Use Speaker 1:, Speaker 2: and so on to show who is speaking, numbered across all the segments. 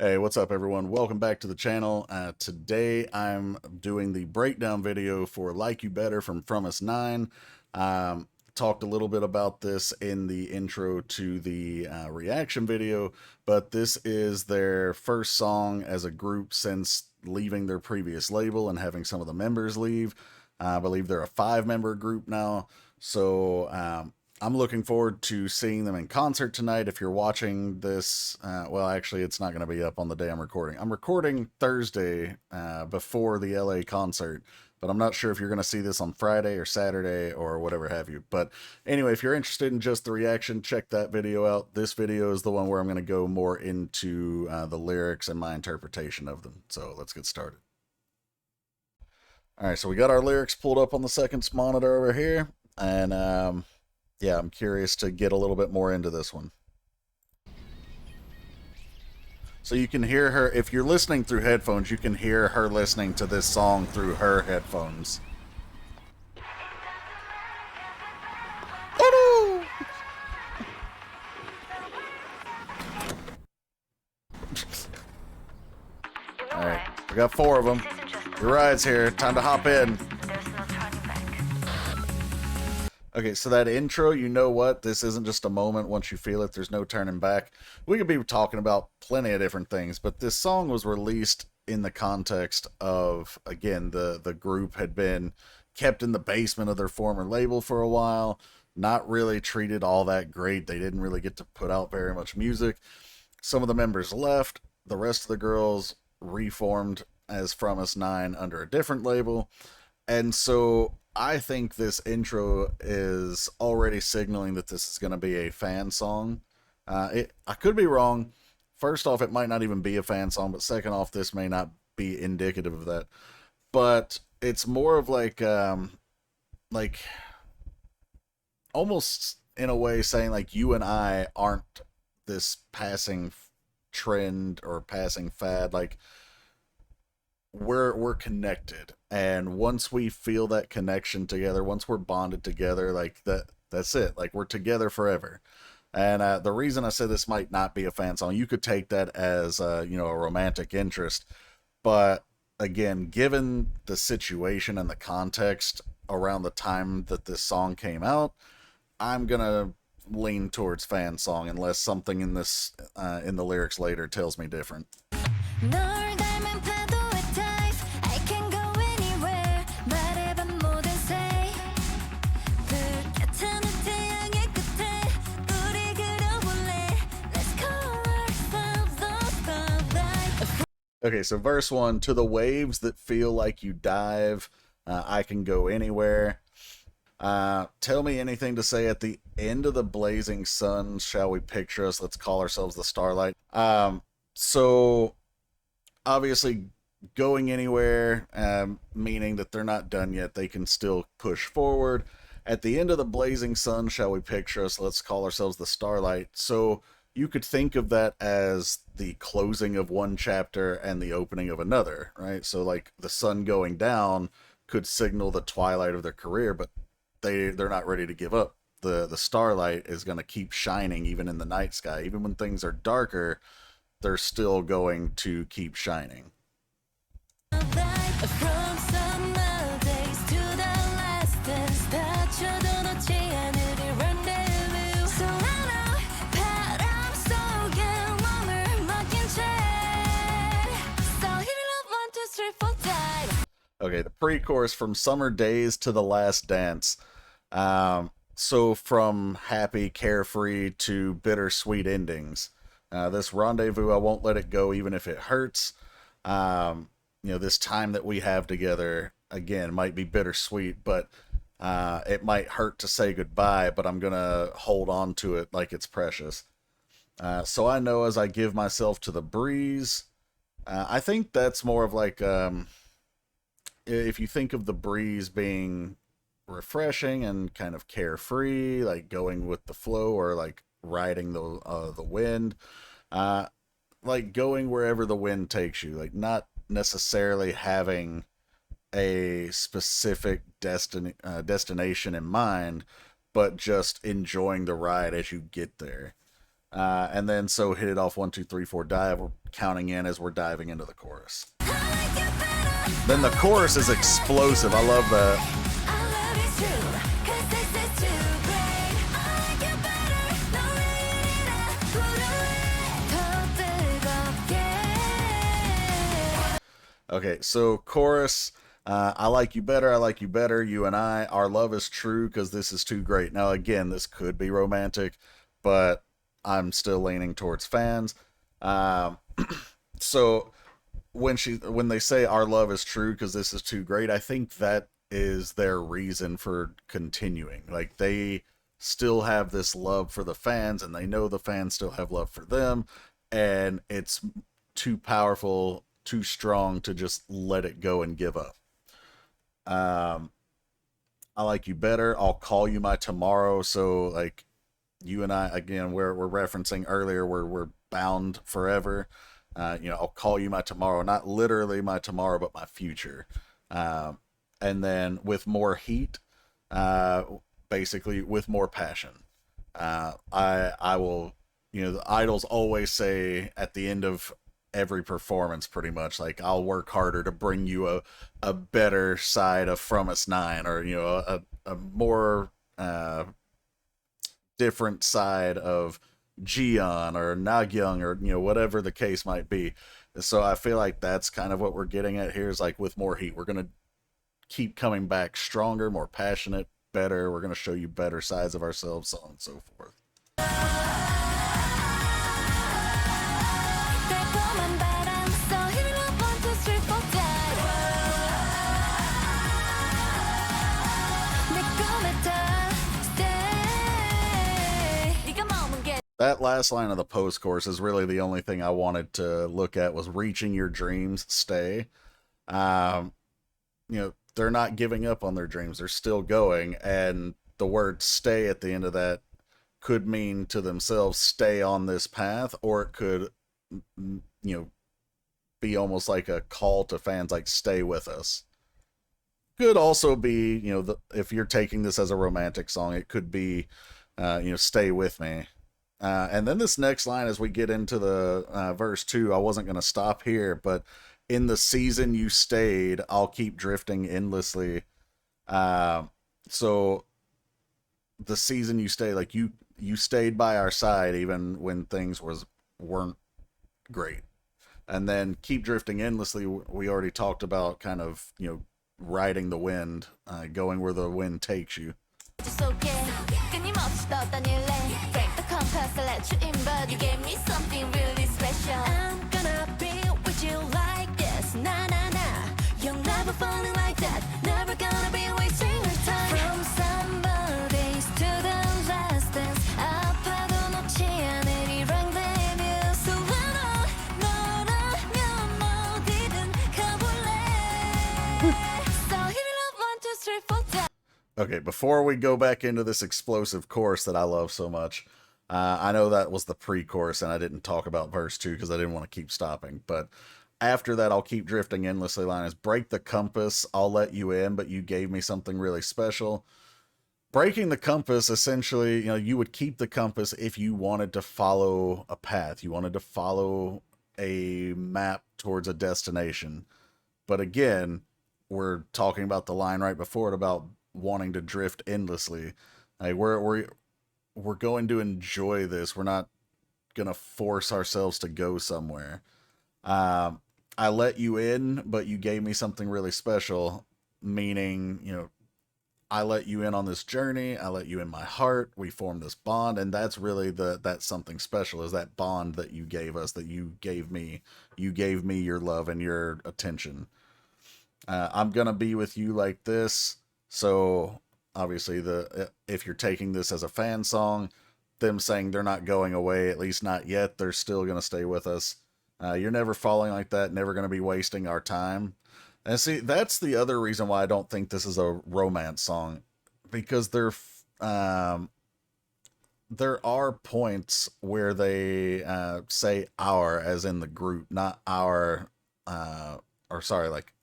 Speaker 1: Hey, what's up everyone? Welcome back to the channel. Today I'm doing the breakdown video for Like You Better from Fromist9. Talked a little bit about this in the intro to the reaction video, but this is their first song as a group since leaving their previous label and having some of the members leave. I believe they're a 5-member group now, so I'm looking forward to seeing them in concert tonight. If you're watching this, well, actually, it's not going to be up on the day I'm recording. I'm recording Thursday before the LA concert, but I'm not sure if you're going to see this on Friday or Saturday or whatever have you. But anyway, if you're interested in just the reaction, check that video out. This video is the one where I'm going to go more into the lyrics and my interpretation of them. So let's get started. All right, so we got our lyrics pulled up on the second monitor over here, and yeah, I'm curious to get a little bit more into this one. So you can hear her, if you're listening through headphones, you can hear her listening to this song through her headphones. Alright, we got 4 of them. Your ride's here, time to hop in. Okay, so that intro, you know what? This isn't just a moment. Once you feel it, there's no turning back. We could be talking about plenty of different things, but this song was released in the context of, again, the group had been kept in the basement of their former label for a while, not really treated all that great. They didn't really get to put out very much music. Some of the members left. The rest of the girls reformed as Fromist9 under a different label. And so I think this intro is already signaling that this is going to be a fan song. I could be wrong. First off, it might not even be a fan song, but second off, this may not be indicative of that. But it's more of like almost in a way saying like you and I aren't this passing trend or passing fad. Like we're connected, and once we feel that connection together, once we're bonded together, like that's it. Like we're together forever. And the reason I said this might not be a fan song, you could take that as you know, a romantic interest, but again, given the situation and the context around the time that this song came out, I'm gonna lean towards fan song unless something in this in the lyrics later tells me different. Okay, so verse 1, to the waves that feel like you dive, I can go anywhere. Tell me anything to say at the end of the blazing sun, shall we picture us, let's call ourselves the starlight. So obviously going anywhere, meaning that they're not done yet, they can still push forward. At the end of the blazing sun, shall we picture us, let's call ourselves the starlight. So you could think of that as the closing of one chapter and the opening of another, right? So like the sun going down could signal the twilight of their career, but they're not ready to give up. The starlight is going to keep shining even in the night sky. Even when things are darker, they're still going to keep shining. Okay, the pre-chorus, from summer days to the last dance. So from happy, carefree to bittersweet endings. This rendezvous, I won't let it go even if it hurts. You know, this time that we have together, again, might be bittersweet, but it might hurt to say goodbye, but I'm going to hold on to it like it's precious. So I know as I give myself to the breeze, I think that's more of like... if you think of the breeze being refreshing and kind of carefree, like going with the flow or like riding the wind, like going wherever the wind takes you, like not necessarily having a specific destination in mind, but just enjoying the ride as you get there. And then so hit it off 1, 2, 3, 4 dive. We're counting in as we're diving into the chorus. Then the chorus is explosive. I love that. Okay, so chorus, I like you better, I like you better, you and I, our love is true because this is too great. Now, again, this could be romantic, but I'm still leaning towards fans. Um, so when they say our love is true because this is too great, I think that is their reason for continuing. Like, they still have this love for the fans, and they know the fans still have love for them, and it's too powerful, too strong to just let it go and give up. Um, I like you better. I'll call you my tomorrow. So like you and I again, we're referencing earlier where we're bound forever. I'll call you my tomorrow, not literally my tomorrow, but my future. Um, and then with more heat, uh, basically with more passion. I will, the idols always say at the end of every performance pretty much like I'll work harder to bring you a better side of Fromist9 or a more different side of Jiyeon or Nagyung or whatever the case might be. So I feel like that's kind of what we're getting at here is like with more heat we're going to keep coming back stronger, more passionate, better. We're going to show you better sides of ourselves, so on and so forth. That last line of the post chorus is really the only thing I wanted to look at was reaching your dreams, stay. Um, they're not giving up on their dreams. They're still going. And the word stay at the end of that could mean to themselves, stay on this path, or it could, be almost like a call to fans, like stay with us. Could also be, if you're taking this as a romantic song, it could be, stay with me. And then this next line, as we get into the verse 2, I wasn't going to stop here, but in the season you stayed, I'll keep drifting endlessly. So the season you stayed, like you stayed by our side even when things weren't great. And then keep drifting endlessly, we already talked about kind of, riding the wind, going where the wind takes you. Let you in, but you gave me something really special. I'm gonna be with you like this. Nah, nah, nah. You're never falling like that. Never gonna be wasting your time. From summer days to the last dance. 아파도 놓지 않을 이런 데뷔. So 너라면 어디든 가볼래. So hit it up 1, 2, 3, 4. Okay, before we go back into this explosive chorus that I love so much, I know that was the pre-chorus, and I didn't talk about verse 2 because I didn't want to keep stopping. But after that, I'll keep drifting endlessly. Line is break the compass. I'll let you in, but you gave me something really special. Breaking the compass, essentially, you would keep the compass if you wanted to follow a path. You wanted to follow a map towards a destination. But again, we're talking about the line right before it about wanting to drift endlessly. Like we're going to enjoy this. We're not going to force ourselves to go somewhere. I let you in, but you gave me something really special, meaning, I let you in on this journey. I let you in my heart. We formed this bond. And that's really that's something special is that bond that you gave us, that you gave me your love and your attention. I'm going to be with you like this. So obviously if you're taking this as a fan song, them saying they're not going away, at least not yet, they're still going to stay with us. You're never falling like that, never going to be wasting our time. And see, that's the other reason why I don't think this is a romance song, because there are points where they say our as in the group, not our or sorry, like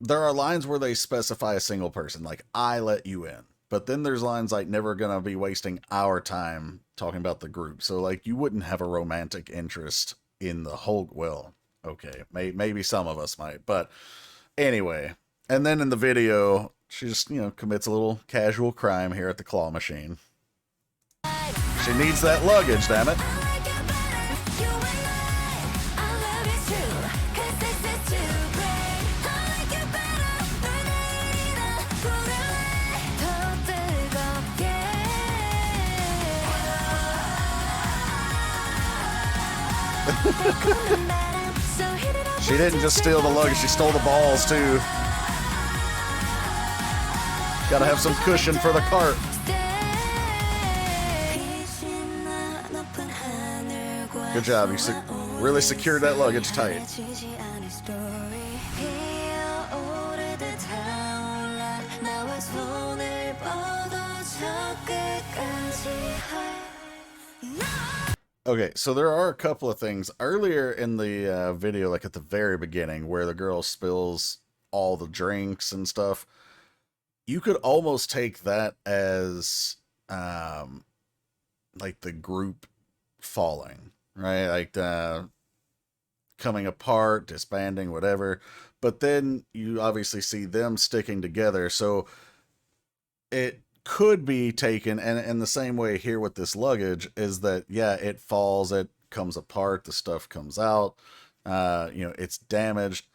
Speaker 1: there are lines where they specify a single person, like I let you in, But then there's lines like, never gonna be wasting our time talking about the group. So, like, you wouldn't have a romantic interest in the whole, well, okay, maybe some of us might, but anyway. And then in the video, she just, commits a little casual crime here at the claw machine. She needs that luggage, damn it. She didn't just steal the luggage, she stole the balls too. Gotta have some cushion for the cart. Good job, you really secured that luggage tight. Okay, so there are a couple of things earlier in the video, like at the very beginning, where the girl spills all the drinks and stuff. You could almost take that as like the group falling, right? Like coming apart, disbanding, whatever. But then you obviously see them sticking together, so it could be taken, and in the same way here with this luggage, is that, yeah, it falls, it comes apart, the stuff comes out, it's damaged,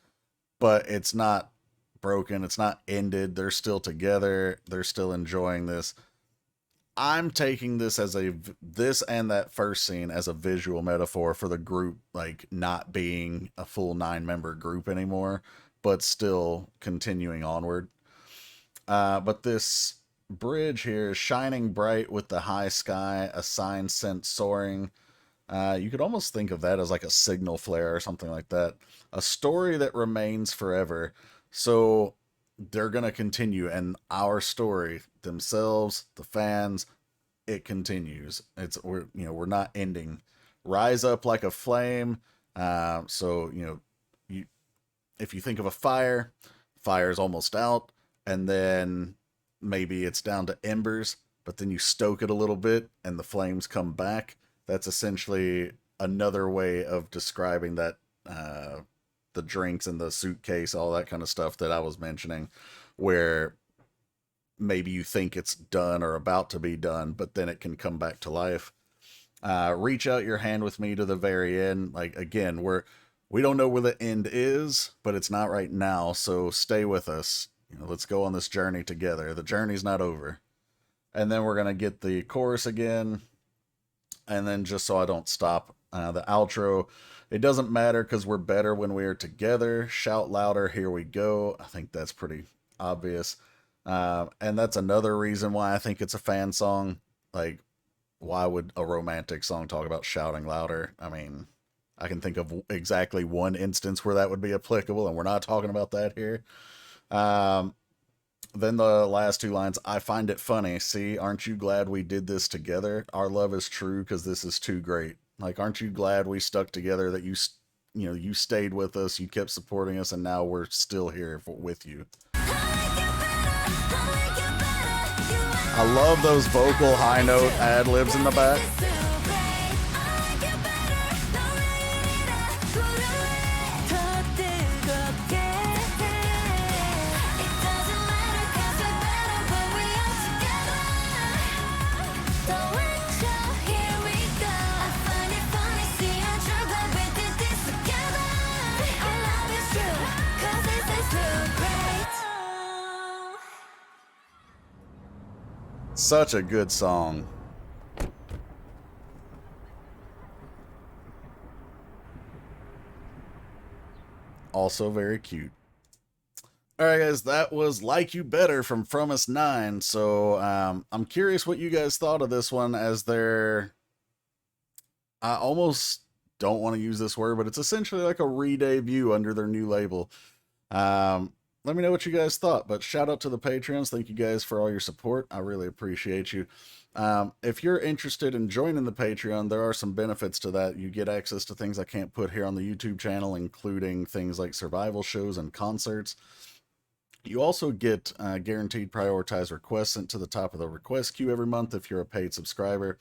Speaker 1: but it's not broken, it's not ended, they're still together, they're still enjoying this. I'm taking this as this and that first scene as a visual metaphor for the group, like, not being a full 9-member group anymore, but still continuing onward. But this bridge here is shining bright with the high sky, a sign sent soaring. You could almost think of that as like a signal flare or something like that. A story that remains forever. So they're going to continue, and our story themselves, the fans, it continues. We're not ending. Rise up like a flame. So, if you think of a fire, fire's almost out, and then maybe it's down to embers, but then you stoke it a little bit and the flames come back. That's essentially another way of describing that, the drinks and the suitcase, all that kind of stuff that I was mentioning, where maybe you think it's done or about to be done, but then it can come back to life. Reach out your hand with me to the very end. Like, again, we don't know where the end is, but it's not right now, so stay with us. Let's go on this journey together. The journey's not over. And then we're going to get the chorus again. And then, just so I don't stop, the outro. It doesn't matter because we're better when we are together. Shout louder, here we go. I think that's pretty obvious. And that's another reason why I think it's a fan song. Like, why would a romantic song talk about shouting louder? I mean, I can think of exactly one instance where that would be applicable, and we're not talking about that here. Then the last two lines, I find it funny. See, aren't you glad we did this together? Our love is true because this is too great. Like, aren't you glad we stuck together, that you stayed with us, you kept supporting us, and now we're still here with you. I love those vocal high note ad-libs in the back. Such a good song. Also very cute. Alright guys, that was Like You Better from Fromist9. So I'm curious what you guys thought of this one, as I almost don't want to use this word, but it's essentially like a re-debut under their new label. Let me know what you guys thought, but shout out to the Patreons. Thank you guys for all your support. I really appreciate you. If you're interested in joining the Patreon, there are some benefits to that. You get access to things I can't put here on the YouTube channel, including things like survival shows and concerts. You also get guaranteed prioritized requests sent to the top of the request queue every month if you're a paid subscriber.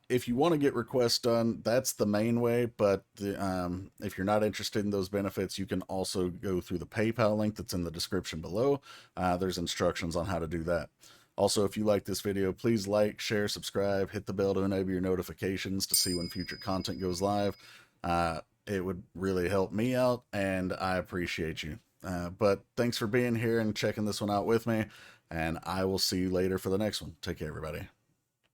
Speaker 1: If you want to get requests done, that's the main way, but if you're not interested in those benefits, you can also go through the PayPal link that's in the description below. There's instructions on how to do that. Also, if you like this video, please like, share, subscribe, hit the bell to enable your notifications to see when future content goes live. It would really help me out, and I appreciate you. But thanks for being here and checking this one out with me, and I will see you later for the next one. Take care, everybody.